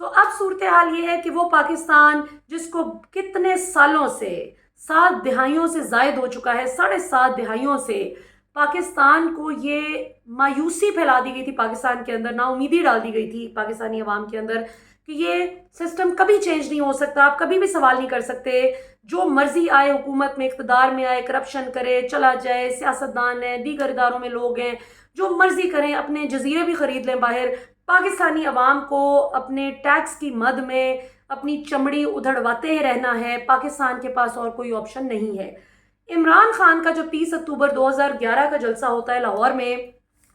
اب صورتحال یہ ہے کہ وہ پاکستان جس کو کتنے سالوں سے 7 دہائیوں سے زائد ہو چکا ہے، 7.5 دہائیوں سے پاکستان کو یہ مایوسی پھیلا دی گئی تھی، پاکستان کے اندر نا امیدی ڈال دی گئی تھی پاکستانی عوام کے اندر کہ یہ سسٹم کبھی چینج نہیں ہو سکتا، آپ کبھی بھی سوال نہیں کر سکتے، جو مرضی آئے حکومت میں، اقتدار میں آئے، کرپشن کرے چلا جائے، سیاستدان ہیں، دیگر اداروں میں لوگ ہیں، جو مرضی کریں، اپنے جزیرے بھی خرید لیں باہر، پاکستانی عوام کو اپنے ٹیکس کی مد میں اپنی چمڑی ادھڑواتے رہنا ہے، پاکستان کے پاس اور کوئی آپشن نہیں ہے۔ عمران خان کا جب 30 اکتوبر 2011 کا جلسہ ہوتا ہے لاہور میں،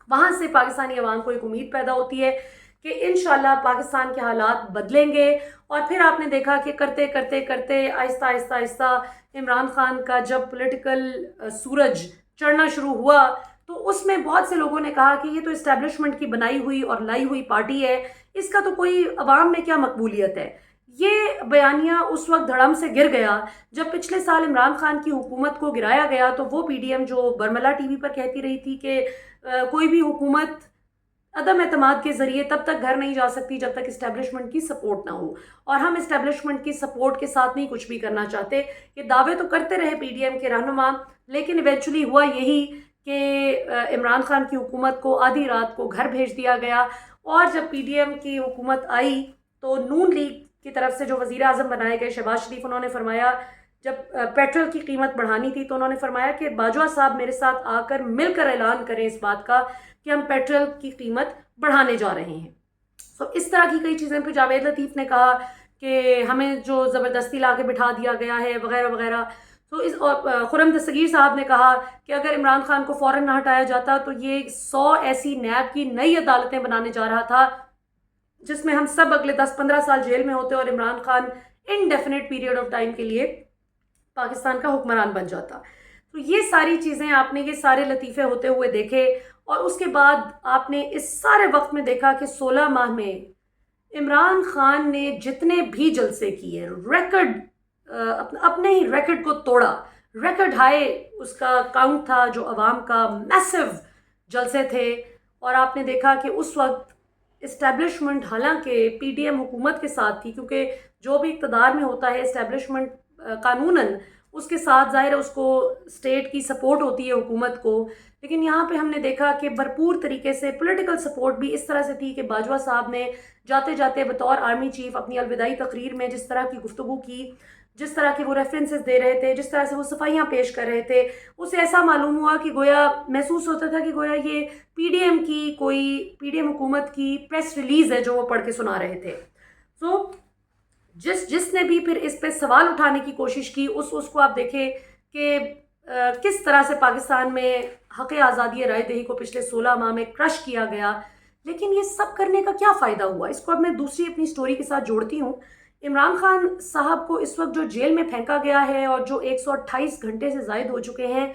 وہاں سے پاکستانی عوام کو ایک امید پیدا ہوتی ہے کہ انشاءاللہ پاکستان کے حالات بدلیں گے، اور پھر آپ نے دیکھا کہ کرتے کرتے کرتے آہستہ آہستہ آہستہ عمران خان کا جب پولیٹیکل سورج چڑھنا شروع ہوا تو اس میں بہت سے لوگوں نے کہا کہ یہ تو اسٹیبلشمنٹ کی بنائی ہوئی اور لائی ہوئی پارٹی ہے، اس کا تو کوئی عوام میں کیا مقبولیت ہے۔ یہ بیانیہ اس وقت دھڑم سے گر گیا جب پچھلے سال عمران خان کی حکومت کو گرایا گیا، تو وہ پی ڈی ایم جو برملا ٹی وی پر کہتی رہی تھی کہ کوئی بھی حکومت عدم اعتماد کے ذریعے تب تک گھر نہیں جا سکتی جب تک اسٹیبلشمنٹ کی سپورٹ نہ ہو، اور ہم اسٹیبلشمنٹ کی سپورٹ کے ساتھ نہیں کچھ بھی کرنا چاہتے۔ یہ دعوے تو کرتے رہے پی ڈی ایم کے رہنما، لیکن ایونچولی ہوا یہی کہ عمران خان کی حکومت کو آدھی رات کو گھر بھیج دیا گیا، اور جب پی ڈی ایم کی حکومت آئی تو نون لیگ کی طرف سے جو وزیر اعظم بنائے گئے شہباز شریف، انہوں نے فرمایا، جب پیٹرول کی قیمت بڑھانی تھی تو انہوں نے فرمایا کہ باجوہ صاحب میرے ساتھ آ کر مل کر اعلان کریں اس بات کا کہ ہم پیٹرول کی قیمت بڑھانے جا رہے ہیں۔ اس طرح کی کئی چیزیں، پھر جاوید لطیف نے کہا کہ ہمیں جو زبردستی لا کے بٹھا دیا گیا ہے وغیرہ وغیرہ۔ خرم دستگیر صاحب نے کہا کہ اگر عمران خان کو فوراً نہ ہٹایا جاتا تو یہ 100 ایسی نیب کی نئی عدالتیں بنانے جا رہا تھا جس میں ہم سب اگلے 10-15 سال جیل میں ہوتے، اور Imran Khan indefinite period of time کے لیے پاکستان کا حکمران بن جاتا۔ تو یہ ساری چیزیں آپ نے، یہ سارے لطیفے ہوتے ہوئے دیکھے، اور اس کے بعد آپ نے اس سارے وقت میں دیکھا کہ 16 ماہ میں عمران خان نے جتنے بھی جلسے کیے، ریکارڈ اپنے ہی ریکارڈ کو توڑا، ریکارڈ ہائی اس کا کاؤنٹ تھا جو عوام کا، میسو جلسے تھے۔ اور آپ نے دیکھا کہ اس وقت اسٹیبلشمنٹ حالانکہ پی ڈی ایم حکومت کے ساتھ تھی، کیونکہ جو بھی اقتدار میں ہوتا ہے اسٹیبلشمنٹ قانوناً اس کے ساتھ ظاہر ہے اس کو اسٹیٹ کی سپورٹ ہوتی ہے حکومت کو، لیکن یہاں پہ ہم نے دیکھا کہ بھرپور طریقے سے پولیٹیکل سپورٹ بھی اس طرح سے تھی کہ باجوہ صاحب نے جاتے جاتے بطور آرمی چیف اپنی الوداعی تقریر میں جس طرح کی گفتگو کی، جس طرح کے وہ ریفرنسز دے رہے تھے، جس طرح سے وہ صفائیاں پیش کر رہے تھے، اسے ایسا معلوم ہوا کہ گویا محسوس ہوتا تھا کہ گویا یہ پی ڈی ایم حکومت کی پریس ریلیز ہے جو وہ پڑھ کے سنا رہے تھے۔ جس نے بھی پھر اس پہ سوال اٹھانے کی کوشش کی، اس کو آپ دیکھیں کہ کس طرح سے پاکستان میں حق آزادی رائے دہی کو پچھلے 16 ماہ میں کرش کیا گیا۔ لیکن یہ سب کرنے کا کیا فائدہ ہوا؟ اس کو اب میں دوسری اپنی سٹوری کے ساتھ جوڑتی ہوں۔ عمران خان صاحب کو اس وقت جو جیل میں پھینکا گیا ہے اور جو 128 گھنٹے سے زائد ہو چکے ہیں،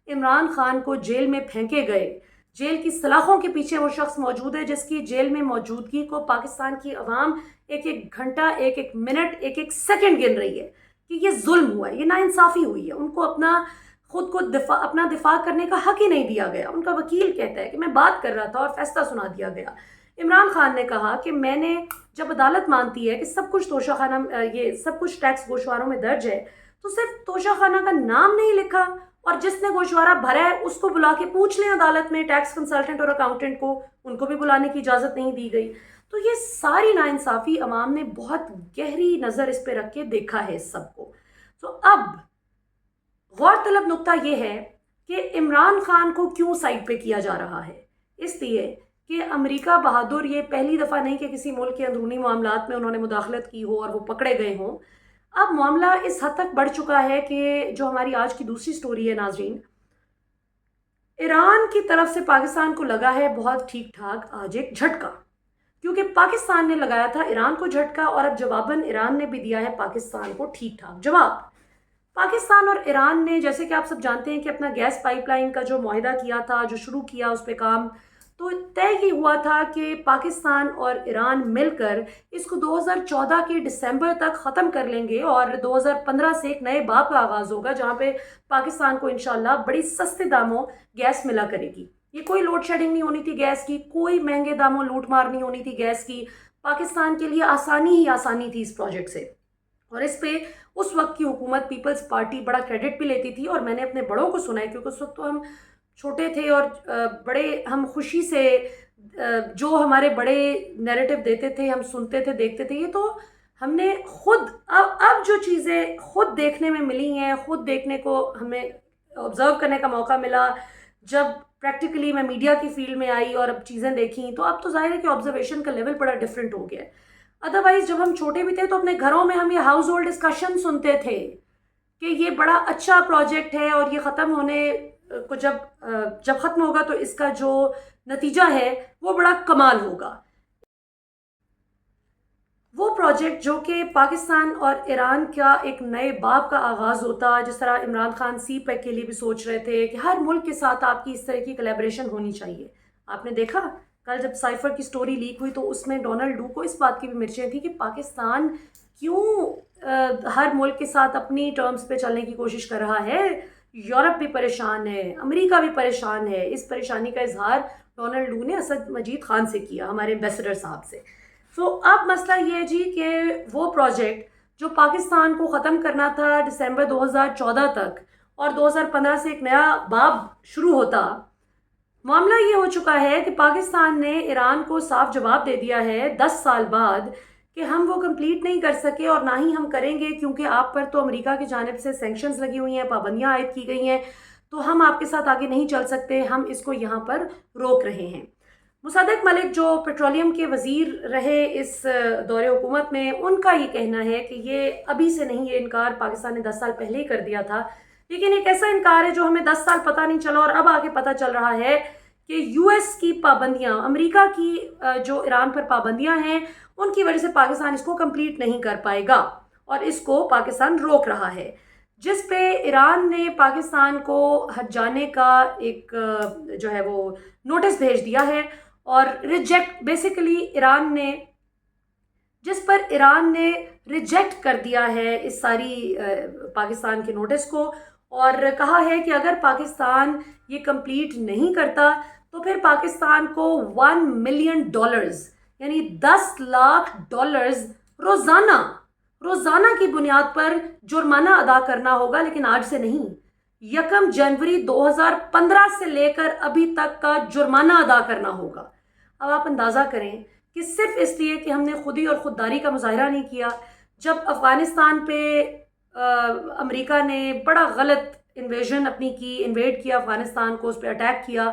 عمران خان کو جیل میں پھینکے گئے، جیل کی سلاخوں کے پیچھے وہ شخص موجود ہے جس کی جیل میں موجودگی کو پاکستان کی عوام ایک ایک گھنٹہ، ایک ایک منٹ، ایک ایک سیکنڈ گن رہی ہے کہ یہ ظلم ہوا ہے، یہ ناانصافی ہوئی ہے۔ ان کو اپنا دفاع کرنے کا حق ہی نہیں دیا گیا۔ ان کا وکیل کہتا ہے کہ میں بات کر رہا تھا اور فیصلہ سنا دیا گیا۔ عمران خان نے کہا کہ میں نے، جب عدالت مانتی ہے کہ سب کچھ توشہ خانہ، یہ سب کچھ ٹیکس گوشواروں میں درج ہے، تو صرف توشہ خانہ کا نام نہیں لکھا، اور جس نے گوشوارہ بھرا ہے اس کو بلا کے پوچھ لیں عدالت میں، ٹیکس کنسلٹنٹ اور اکاؤنٹنٹ کو، ان کو بھی بلانے کی اجازت نہیں دی گئی۔ تو یہ ساری ناانصافی عوام نے بہت گہری نظر اس پہ رکھ کے دیکھا ہے اس سب کو۔ تو اب غور طلب نقطہ یہ ہے کہ عمران خان کو کیوں سائڈ پہ کیا جا رہا ہے؟ اس لیے کہ امریکہ بہادر یہ پہلی دفعہ نہیں کہ کسی ملک کے اندرونی معاملات میں انہوں نے مداخلت کی ہو اور وہ پکڑے گئے ہوں۔ اب معاملہ اس حد تک بڑھ چکا ہے کہ جو ہماری آج کی دوسری سٹوری ہے ناظرین، ایران کی طرف سے پاکستان کو لگا ہے بہت ٹھیک ٹھاک آج ایک جھٹکا، کیونکہ پاکستان نے لگایا تھا ایران کو جھٹکا، اور اب جواباً ایران نے بھی دیا ہے پاکستان کو ٹھیک ٹھاک جواب۔ پاکستان اور ایران نے، جیسے کہ آپ سب جانتے ہیں کہ اپنا گیس پائپ لائن کا جو معاہدہ کیا تھا، جو شروع کیا اس پہ کام، تو طے یہ ہوا تھا کہ پاکستان اور ایران مل کر اس کو 2014 کے دسمبر تک ختم کر لیں گے، اور 2015 سے ایک نئے باب کا آغاز ہوگا جہاں پہ پاکستان کو انشاءاللہ بڑی سستے داموں گیس ملا کرے گی۔ یہ کوئی لوڈ شیڈنگ نہیں ہونی تھی گیس کی، کوئی مہنگے داموں لوٹ مار نہیں ہونی تھی گیس کی۔ پاکستان کے لیے آسانی ہی آسانی تھی اس پروجیکٹ سے، اور اس پہ اس وقت کی حکومت پیپلز پارٹی بڑا کریڈٹ بھی لیتی تھی. اور میں نے اپنے بڑوں کو سنا ہے، کیونکہ اس وقت تو ہم چھوٹے تھے اور بڑے ہم خوشی سے جو ہمارے بڑے نیریٹو دیتے تھے ہم سنتے تھے دیکھتے تھے. یہ تو ہم نے خود اب جو چیزیں خود دیکھنے میں ملی ہیں، خود دیکھنے کو ہمیں آبزرو کرنے کا موقع ملا جب پریکٹیکلی میں میڈیا کی فیلڈ میں آئی اور اب چیزیں دیکھیں، تو اب تو ظاہر ہے کہ آبزرویشن کا لیول بڑا ڈفرینٹ ہو گیا ہے. ادروائز جب ہم چھوٹے بھی تھے تو اپنے گھروں میں ہم یہ ہاؤس ہولڈ ڈسکشن سنتے تھے کہ یہ بڑا اچھا پروجیکٹ ہے اور یہ ختم ہونے کو جب ختم ہوگا تو اس کا جو نتیجہ ہے وہ بڑا کمال ہوگا. وہ پروجیکٹ جو کہ پاکستان اور ایران کا ایک نئے باب کا آغاز ہوتا، جس طرح عمران خان سی پیک کے لیے بھی سوچ رہے تھے کہ ہر ملک کے ساتھ آپ کی اس طرح کی کولیبریشن ہونی چاہیے. آپ نے دیکھا کل جب سائفر کی سٹوری لیک ہوئی تو اس میں ڈونلڈ ڈو کو اس بات کی بھی مرچیں تھیں کہ پاکستان کیوں ہر ملک کے ساتھ اپنی ٹرمز پہ چلنے کی کوشش کر رہا ہے. یورپ بھی پریشان ہے، امریکہ بھی پریشان ہے. اس پریشانی کا اظہار ڈونلڈ ڈو نے اسد مجید خان سے کیا، ہمارے ایمبیسڈر صاحب سے. تو اب مسئلہ یہ ہے جی کہ وہ پروجیکٹ جو پاکستان کو ختم کرنا تھا دسمبر 2014 تک اور 2015 سے ایک نیا باب شروع ہوتا، معاملہ یہ ہو چکا ہے کہ پاکستان نے ایران کو صاف جواب دے دیا ہے 10 سال بعد کہ ہم وہ کمپلیٹ نہیں کر سکے اور نہ ہی ہم کریں گے، کیونکہ آپ پر تو امریکہ کی جانب سے سینکشنز لگی ہوئی ہیں، پابندیاں عائد کی گئی ہیں، تو ہم آپ کے ساتھ آگے نہیں چل سکتے، ہم اس کو یہاں پر روک رہے ہیں. مصدق ملک جو پیٹرولیم کے وزیر رہے اس دور حکومت میں، ان کا یہ کہنا ہے کہ یہ ابھی سے نہیں، یہ انکار پاکستان نے 10 سال پہلے ہی کر دیا تھا، لیکن ایک ایسا انکار ہے جو ہمیں 10 سال پتہ نہیں چلا اور اب آگے پتہ چل رہا ہے کہ یو ایس کی پابندیاں، امریکہ کی جو ایران پر پابندیاں ہیں، ان کی وجہ سے پاکستان اس کو کمپلیٹ نہیں کر پائے گا اور اس کو پاکستان روک رہا ہے، جس پہ ایران نے پاکستان کو ہٹ جانے کا ایک جو ہے وہ نوٹس بھیج دیا ہے اور ریجیکٹ بیسیکلی ایران نے، جس پر ایران نے ریجیکٹ کر دیا ہے اس ساری پاکستان کے نوٹس کو اور کہا ہے کہ اگر پاکستان یہ کمپلیٹ نہیں کرتا تو پھر پاکستان کو $1 ملین یعنی $10 لاکھ روزانہ کی بنیاد پر جرمانہ ادا کرنا ہوگا، لیکن آج سے نہیں، 1 جنوری 2015 سے لے کر ابھی تک کا جرمانہ ادا کرنا ہوگا. اب آپ اندازہ کریں کہ صرف اس لیے کہ ہم نے خودی اور خودداری کا مظاہرہ نہیں کیا، جب افغانستان پہ امریکہ نے بڑا غلط انویڈ کیا افغانستان کو، اس پہ اٹیک کیا،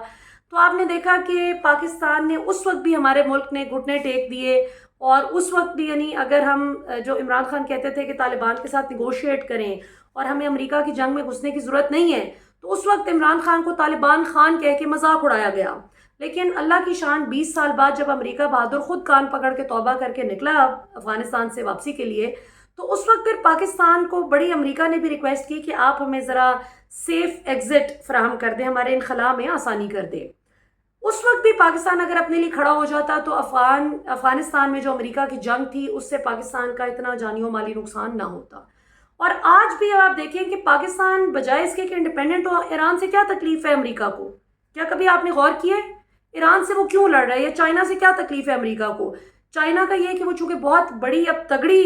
تو آپ نے دیکھا کہ پاکستان نے اس وقت بھی ہمارے ملک نے گھٹنے ٹیک دیے اور اس وقت بھی، یعنی اگر ہم جو عمران خان کہتے تھے کہ طالبان کے ساتھ نیگوشیٹ کریں اور ہمیں امریکہ کی جنگ میں گھسنے کی ضرورت نہیں ہے، تو اس وقت عمران خان کو طالبان خان کہہ کے مذاق اڑایا گیا. لیکن اللہ کی شان 20 سال بعد جب امریکہ بہادر خود کان پکڑ کے توبہ کر کے نکلا افغانستان سے واپسی کے لیے، تو اس وقت پھر پاکستان کو بڑی امریکہ نے بھی ریکویسٹ کی کہ آپ ہمیں ذرا سیف ایگزٹ فراہم کر دیں، ہمارے انخلاء میں آسانی کر دیں. اس وقت بھی پاکستان اگر اپنے لیے کھڑا ہو جاتا تو افغانستان میں جو امریکہ کی جنگ تھی اس سے پاکستان کا اتنا جانی و مالی نقصان نہ ہوتا. اور آج بھی آپ دیکھیں کہ پاکستان بجائے اس کے کہ انڈیپینڈنٹ ہو، ایران سے کیا تکلیف ہے امریکہ کو؟ کیا کبھی آپ نے غور کیا ہے ایران سے وہ کیوں لڑ رہا ہے؟ یا چائنا سے کیا تکلیف ہے امریکہ کو؟ چائنا کا یہ ہے کہ وہ چونکہ بہت بڑی اب تگڑی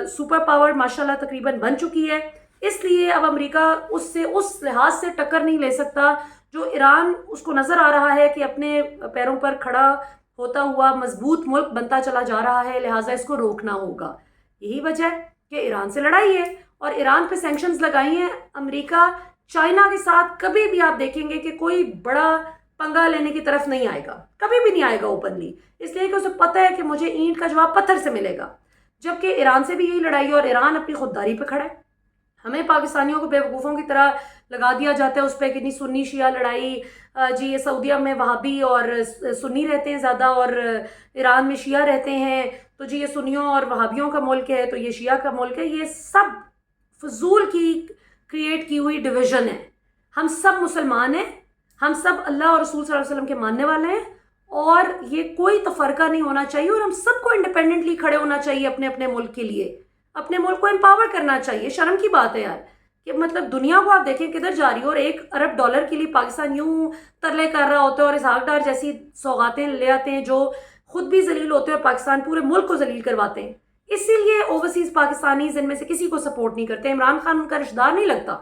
سپر پاور ماشاءاللہ تقریباً بن چکی ہے، اس لیے اب امریکہ اس لحاظ سے ٹکر نہیں لے سکتا جو ایران اس کو نظر آ رہا ہے کہ اپنے پیروں پر کھڑا ہوتا ہوا مضبوط ملک بنتا چلا جا رہا ہے، لہٰذا اس کو روکنا ہوگا. یہی وجہ ہے کہ ایران سے لڑائی ہے اور ایران پہ سینکشنز لگائی ہیں. امریکہ چائنا کے ساتھ کبھی بھی آپ دیکھیں گے کہ کوئی بڑا پنگا لینے کی طرف نہیں آئے گا، کبھی بھی نہیں آئے گا اوپنلی، اس لیے کہ اسے پتہ ہے کہ مجھے اینٹ کا جواب پتھر سے ملے گا. جبکہ ایران سے بھی یہی لڑائی ہے اور ایران اپنی خودداری پہ کھڑا ہے. ہمیں پاکستانیوں کو بیوقوفوں کی طرح لگا دیا جاتا ہے اس پہ کتنی سنی شیعہ لڑائی، جی یہ سعودیہ میں وہابی اور سنی رہتے ہیں زیادہ اور ایران میں شیعہ رہتے ہیں، تو جی یہ سنیوں اور وہابیوں کا ملک ہے تو یہ شیعہ کا ملک ہے. یہ سب فضول کی کریٹ کی ہوئی ڈویژن ہے. ہم سب مسلمان ہیں، ہم سب اللہ اور رسول صلی اللہ علیہ وسلم کے ماننے والے ہیں اور یہ کوئی تفرقہ نہیں ہونا چاہیے اور ہم سب کو انڈیپینڈنٹلی کھڑے ہونا چاہیے اپنے اپنے ملک کے لیے، اپنے ملک کو امپاور کرنا چاہیے. شرم کی بات ہے یار کہ مطلب دنیا کو آپ دیکھیں کدھر جا رہی ہے اور $1 ارب کے لیے پاکستان یوں ترلے کر رہا ہوتا ہے اور اسحاق ڈار جیسی سوغاتیں لے آتے ہیں جو خود بھی ذلیل ہوتے ہیں اور پاکستان پورے ملک کو ذلیل کرواتے ہیں. اسی لیے اوورسیز پاکستانیز ان میں سے کسی کو سپورٹ نہیں کرتے. عمران خان ان کا رشتہ دار نہیں لگتا.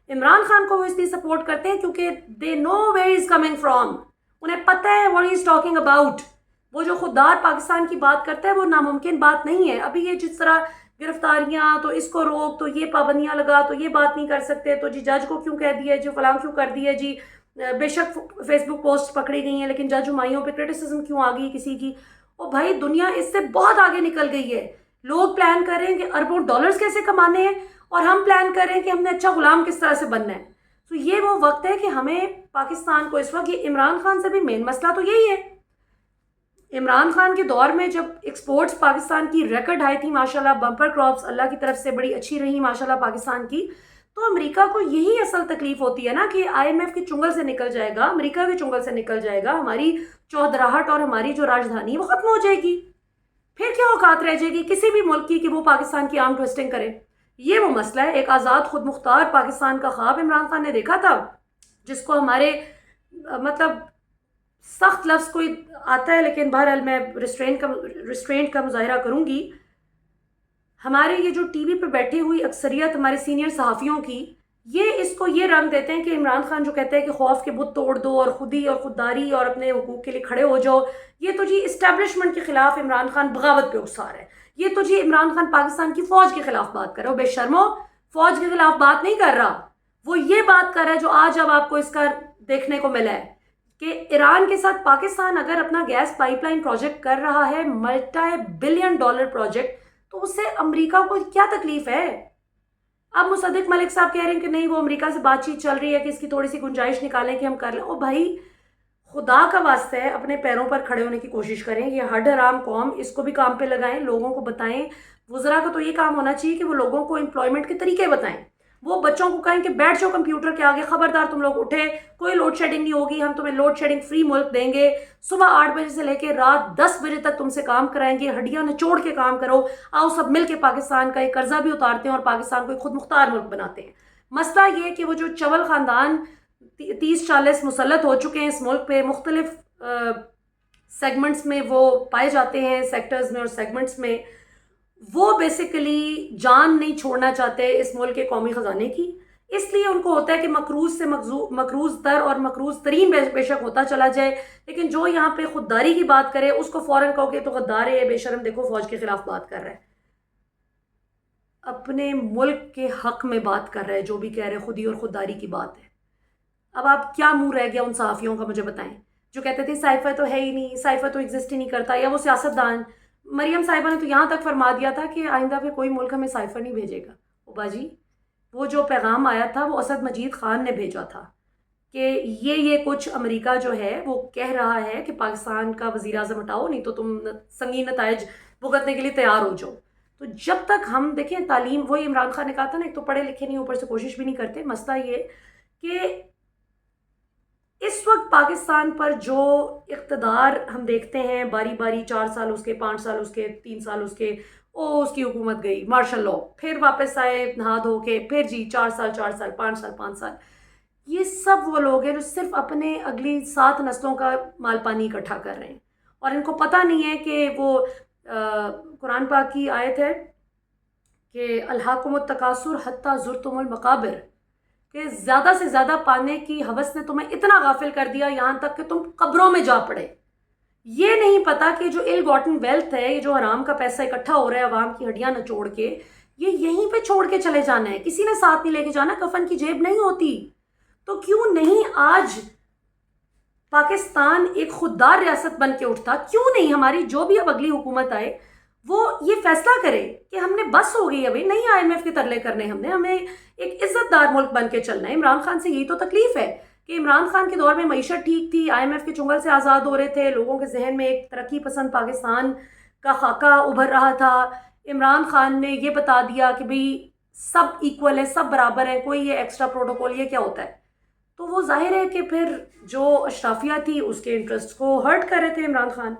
عمران خان کو وہ اس لیے سپورٹ کرتے ہیں کیونکہ دے know where is coming from. انہیں پتہ ہے what he is talking about. وہ جو خوددار پاکستان کی بات کرتا ہے وہ ناممکن بات نہیں ہے. ابھی یہ جس طرح گرفتاریاں، تو اس کو روک، تو یہ پابندیاں لگا، تو یہ بات نہیں کر سکتے، تو جی جج کو کیوں کہہ دیا، جی فلاں کیوں کر دیا، جی بے شک فیس بک پوسٹ پکڑی گئی ہیں لیکن جج ہمایوں پہ کرٹیسزم کیوں آ گئی کسی کی. او بھائی دنیا اس سے بہت آگے نکل گئی ہے. لوگ پلان کر رہے ہیں کہ اربوں ڈالرز کیسے کمانے ہیں اور ہم پلان کر رہے ہیں کہ ہم نے اچھا غلام کس طرح سے بننا ہے. تو یہ وہ وقت ہے کہ ہمیں پاکستان کو اس وقت، یہ عمران خان سے بھی مین مسئلہ تو یہی ہے. عمران خان کے دور میں جب ایکسپورٹس پاکستان کی ریکارڈ ہائی تھی ماشاءاللہ، بمپر کراپس اللہ کی طرف سے بڑی اچھی رہی ماشاءاللہ پاکستان کی، تو امریکہ کو یہی اصل تکلیف ہوتی ہے نا کہ آئی ایم ایف کے چنگل سے نکل جائے گا، امریکہ کے چنگل سے نکل جائے گا، ہماری چودراہٹ اور ہماری جو راجدھانی وہ ختم ہو جائے گی. پھر کیا اوقات رہ جائے گی کسی بھی ملک کی کہ وہ پاکستان کی آرم ٹویسٹنگ کرے. یہ وہ مسئلہ ہے. ایک آزاد خود مختار پاکستان کا خواب عمران خان نے دیکھا تھا، جس کو ہمارے مطلب سخت لفظ کوئی آتا ہے لیکن بہرحال میں ریسٹرینٹ کا مظاہرہ کروں گی. ہمارے یہ جو ٹی وی پہ بیٹھی ہوئی اکثریت ہمارے سینئر صحافیوں کی، یہ اس کو یہ رنگ دیتے ہیں کہ عمران خان جو کہتے ہیں کہ خوف کے بت توڑ دو اور خودی اور خودداری اور اپنے حقوق کے لیے کھڑے ہو جاؤ، یہ تو جی اسٹیبلشمنٹ کے خلاف عمران خان بغاوت پہ اکسار ہے. یہ تو جی عمران خان پاکستان کی فوج کے خلاف بات کر رہا ہو. بے شرمو، فوج کے خلاف بات نہیں کر رہا. وہ یہ بات کر رہا ہے جو آج اب آپ کو اس کا دیکھنے کو ملا ہے کہ ایران کے ساتھ پاکستان اگر اپنا گیس پائپ لائن پروجیکٹ کر رہا ہے، ملٹی بلین ڈالر پروجیکٹ، تو اس سے امریکہ کو کیا تکلیف ہے؟ اب مصدق ملک صاحب کہہ رہے ہیں کہ نہیں وہ امریکہ سے بات چیت چل رہی ہے کہ اس کی تھوڑی سی گنجائش نکالیں کہ ہم کر لیں. او بھائی خدا کا واسطہ ہے اپنے پیروں پر کھڑے ہونے کی کوشش کریں. یہ ہڈ حرام قوم، اس کو بھی کام پہ لگائیں، لوگوں کو بتائیں. وزراء کا تو یہ کام ہونا چاہیے کہ وہ لوگوں کو امپلائمنٹ کے طریقے بتائیں. وہ بچوں کو کہیں کہ بیٹھ جاؤ کمپیوٹر کے آگے، خبردار تم لوگ اٹھے، کوئی لوڈ شیڈنگ نہیں ہوگی، ہم تمہیں لوڈ شیڈنگ فری ملک دیں گے، صبح 8 بجے سے لے کے رات 10 بجے تک تم سے کام کرائیں گے، ہڈیاں نچوڑ کے کام کرو، آؤ سب مل کے پاکستان کا ایک قرضہ بھی اتارتے ہیں اور پاکستان کو ایک خود مختار ملک بناتے ہیں. مسئلہ یہ کہ وہ جو چول خاندان 30-40 مسلط ہو چکے ہیں اس ملک پہ، مختلف سیگمنٹس میں وہ پائے جاتے ہیں، سیکٹرز میں اور سیگمنٹس میں، وہ بیسیکلی جان نہیں چھوڑنا چاہتے اس ملک کے قومی خزانے کی. اس لیے ان کو ہوتا ہے کہ مقروض سے مقروض تر اور مقروض ترین بے شک ہوتا چلا جائے، لیکن جو یہاں پہ خودداری کی بات کرے اس کو فوراً کہو کہ تو غدار ہے، بے شرم، دیکھو فوج کے خلاف بات کر رہا ہے. اپنے ملک کے حق میں بات کر رہا ہے جو بھی کہہ رہے خودی اور خودداری کی بات ہے. اب آپ کیا منہ رہ گیا ان صحافیوں کا مجھے بتائیں جو کہتے تھے سائفہ تو ہے ہی نہیں، سائفہ تو ایگزسٹ ہی نہیں کرتا، یا وہ سیاستدان مریم صاحبہ نے تو یہاں تک فرما دیا تھا کہ آئندہ پہ کوئی ملک ہمیں سائفہ نہیں بھیجے گا. او باجی وہ جو پیغام آیا تھا وہ اسد مجید خان نے بھیجا تھا کہ یہ کچھ امریکہ جو ہے وہ کہہ رہا ہے کہ پاکستان کا وزیر اعظم ہٹاؤ نہیں تو تم سنگین نتائج بھگتنے کے لیے تیار ہو جاؤ. تو جب تک ہم دیکھیں تعلیم، وہی عمران خان نے کہا تھا نا، ایک تو پڑھے لکھے نہیں، اوپر سے کوشش بھی نہیں کرتے. مسئلہ یہ کہ اس وقت پاکستان پر جو اقتدار ہم دیکھتے ہیں باری باری، 4 سال اس کے، 5 سال اس کے، 3 سال اس کے، اس کی حکومت گئی مارشل لاء، پھر واپس آئے نہا دھو کے، پھر جی 4 سال 4 سال، 5 سال 5 سال. یہ سب وہ لوگ ہیں جو صرف اپنے اگلی 7 نسلوں کا مال پانی اکٹھا کر رہے ہیں اور ان کو پتہ نہیں ہے کہ وہ قرآن پاک کی آیت ہے کہ الہاکم التکاثر حتی زرتم المقابر، کہ زیادہ سے زیادہ پانے کی ہوس نے تمہیں اتنا غافل کر دیا یہاں تک کہ تم قبروں میں جا پڑے. یہ نہیں پتا کہ جو ایل گاٹن ویلتھ ہے، یہ جو حرام کا پیسہ اکٹھا ہو رہا ہے عوام کی ہڈیاں نچوڑ کے، یہ یہیں پہ چھوڑ کے چلے جانا ہے. کسی نے ساتھ نہیں لے کے جانا، کفن کی جیب نہیں ہوتی. تو کیوں نہیں آج پاکستان ایک خوددار ریاست بن کے اٹھتا؟ کیوں نہیں ہماری جو بھی اب اگلی حکومت آئے وہ یہ فیصلہ کرے کہ ہم نے بس ہو گئی ابھی نہیں آئی ایم ایف کے ترلے کرنے، ہمیں ایک عزت دار ملک بن کے چلنا ہے. عمران خان سے یہی تو تکلیف ہے کہ عمران خان کے دور میں معیشت ٹھیک تھی، آئی ایم ایف کے چنگل سے آزاد ہو رہے تھے، لوگوں کے ذہن میں ایک ترقی پسند پاکستان کا خاکہ ابھر رہا تھا. عمران خان نے یہ بتا دیا کہ بھئی سب ایکول ہے، سب برابر ہیں، کوئی یہ ایکسٹرا پروٹوکول یہ کیا ہوتا ہے. تو وہ ظاہر ہے کہ پھر جو اشرافیہ تھی اس کے انٹرسٹ کو ہرٹ کر رہے تھے عمران خان.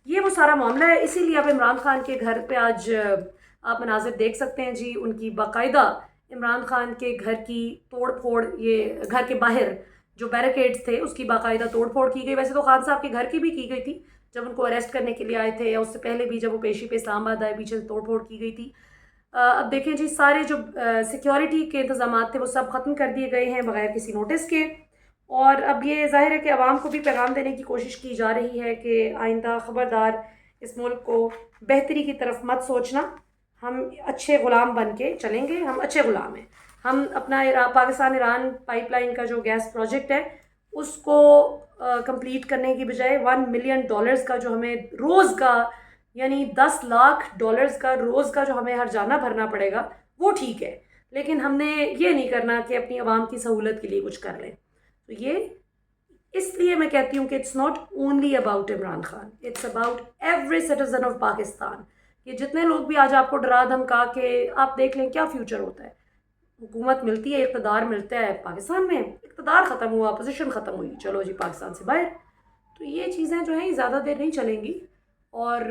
یہ وہ سارا معاملہ ہے. اسی لیے آپ عمران خان کے گھر پہ آج آپ مناظر دیکھ سکتے ہیں جی، ان کی باقاعدہ عمران خان کے گھر کی توڑ پھوڑ، یہ گھر کے باہر جو بیریکیڈز تھے اس کی باقاعدہ توڑ پھوڑ کی گئی. ویسے تو خان صاحب کے گھر کی بھی کی گئی تھی جب ان کو اریسٹ کرنے کے لیے آئے تھے، یا اس سے پہلے بھی جب وہ پیشی پہ اسلام آباد آئے، پیچھے سے توڑ پھوڑ کی گئی تھی۔ اب دیکھیں جی، سارے جو سیکیورٹی کے انتظامات تھے وہ سب ختم کر دیے گئے ہیں بغیر کسی نوٹس کے، اور اب یہ ظاہر ہے کہ عوام کو بھی پیغام دینے کی کوشش کی جا رہی ہے کہ آئندہ خبردار اس ملک کو بہتری کی طرف مت سوچنا، ہم اچھے غلام بن کے چلیں گے، ہم اچھے غلام ہیں۔ ہم اپنا پاکستان ایران پائپ لائن کا جو گیس پروجیکٹ ہے اس کو کمپلیٹ کرنے کی بجائے $1 ملین کا جو ہمیں روز کا، یعنی $10 لاکھ کا روز کا جو ہمیں ہر جانا بھرنا پڑے گا، وہ ٹھیک ہے، لیکن ہم نے یہ نہیں کرنا کہ اپنی عوام کی سہولت کے لیے کچھ کر لیں۔ تو یہ اس لیے میں کہتی ہوں کہ it's not only about Imran Khan, it's about every citizen of Pakistan, کہ جتنے لوگ بھی آج آپ کو ڈرا دھمکا کے آپ دیکھ لیں کیا فیوچر ہوتا ہے۔ حکومت ملتی ہے، اقتدار ملتا ہے، پاکستان میں اقتدار ختم ہوا، اپوزیشن ختم ہوئی، چلو جی پاکستان سے باہر۔ تو یہ چیزیں جو ہیں زیادہ دیر نہیں چلیں گی، اور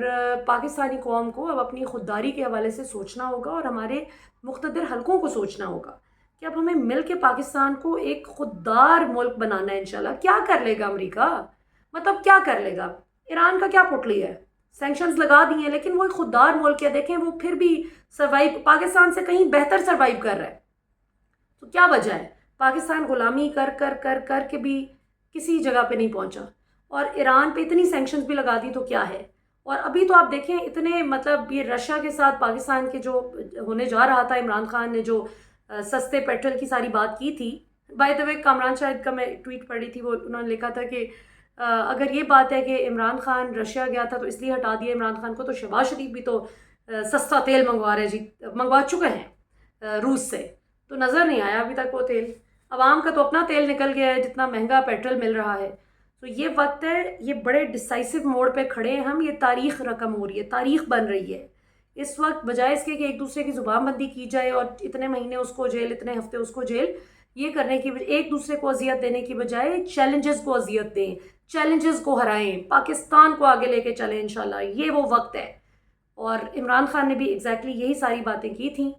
پاکستانی قوم کو اب اپنی خودداری کے حوالے سے سوچنا ہوگا، اور ہمارے مقتدر حلقوں کو سوچنا ہوگا کہ اب ہمیں مل کے پاکستان کو ایک خوددار ملک بنانا ہے انشاءاللہ۔ کیا کر لے گا امریکہ؟ مطلب کیا کر لے گا؟ ایران کا کیا پٹلی ہے؟ سینکشنز لگا دی ہیں، لیکن وہ ایک خوددار ملک ہے، دیکھیں وہ پھر بھی سروائیو، پاکستان سے کہیں بہتر سروائیو کر رہا ہے۔ تو کیا وجہ ہے؟ پاکستان غلامی کر کر کر کر کے بھی کسی جگہ پہ نہیں پہنچا، اور ایران پہ اتنی سینکشنز بھی لگا دی تو کیا ہے؟ اور ابھی تو آپ دیکھیں اتنے، مطلب یہ رشیا کے ساتھ پاکستان کے جو ہونے جا رہا تھا، عمران خان نے جو سستے پیٹرول کی ساری بات کی تھی، بائی دا وے کامران شاہد کا میں ٹویٹ پڑھی تھی، وہ انہوں نے لکھا تھا کہ اگر یہ بات ہے کہ عمران خان رشیا گیا تھا تو اس لیے ہٹا دیا عمران خان کو، تو شہباز شریف بھی تو سستا تیل منگوا رہے جی، منگوا چکے ہیں روس سے، تو نظر نہیں آیا ابھی تک وہ تیل۔ عوام کا تو اپنا تیل نکل گیا ہے، جتنا مہنگا پیٹرول مل رہا ہے۔ تو یہ وقت ہے، یہ بڑے ڈیسائسو موڑ پہ کھڑے ہیں ہم، یہ تاریخ رقم ہو رہی ہے، تاریخ بن رہی ہے اس وقت، بجائے اس کے کہ ایک دوسرے کی زبان بندی کی جائے اور اتنے مہینے اس کو جیل، اتنے ہفتے اس کو جیل، یہ کرنے کی ایک دوسرے کو اذیت دینے کی بجائے چیلنجز کو اذیت دیں، چیلنجز کو ہرائیں، پاکستان کو آگے لے کے چلیں انشاءاللہ، یہ وہ وقت ہے۔ اور عمران خان نے بھی ایگزیکٹلی یہی ساری باتیں کی تھیں،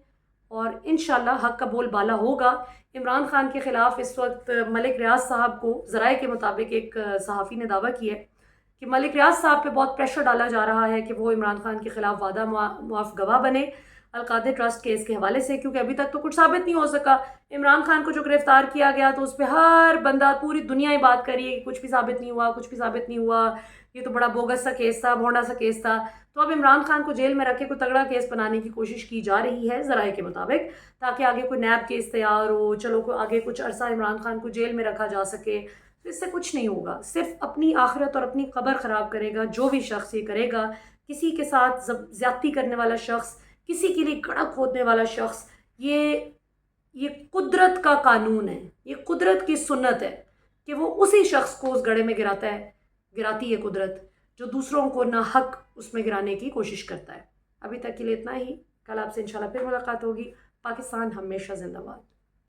اور انشاءاللہ حق کا بول بالا ہوگا۔ عمران خان کے خلاف اس وقت ملک ریاض صاحب کو، ذرائع کے مطابق ایک صحافی نے دعویٰ کیا ہے کہ ملک ریاض صاحب پہ بہت پریشر ڈالا جا رہا ہے کہ وہ عمران خان کے خلاف وعدہ معاف گواہ بنے القادر ٹرسٹ کیس کے حوالے سے، کیونکہ ابھی تک تو کچھ ثابت نہیں ہو سکا۔ عمران خان کو جو گرفتار کیا گیا تو اس پہ ہر بندہ، پوری دنیا ہی بات کری ہے کہ کچھ بھی ثابت نہیں ہوا، کچھ بھی ثابت نہیں ہوا، یہ تو بڑا بوگس سا کیس تھا، بھونڈا سا کیس تھا۔ تو اب عمران خان کو جیل میں رکھ کے کوئی تگڑا کیس بنانے کی کوشش کی جا رہی ہے ذرائع کے مطابق، تاکہ آگے کوئی نیب کیس تیار ہو، چلو کوئی آگے کچھ عرصہ عمران خان کو جیل میں رکھا جا سکے۔ تو اس سے کچھ نہیں ہوگا، صرف اپنی آخرت اور اپنی قبر خراب کرے گا جو بھی شخص یہ کرے گا، کسی کے ساتھ زیادتی کرنے والا شخص، کسی کے لیے گڑھا کھودنے والا شخص۔ یہ قدرت کا قانون ہے، یہ قدرت کی سنت ہے کہ وہ اسی شخص کو اس گڑھے میں گراتی ہے قدرت جو دوسروں کو ناحق اس میں گرانے کی کوشش کرتا ہے۔ ابھی تک کے لیے اتنا ہی، کل آپ سے انشاءاللہ پھر ملاقات ہوگی۔ پاکستان ہمیشہ زندہ باد۔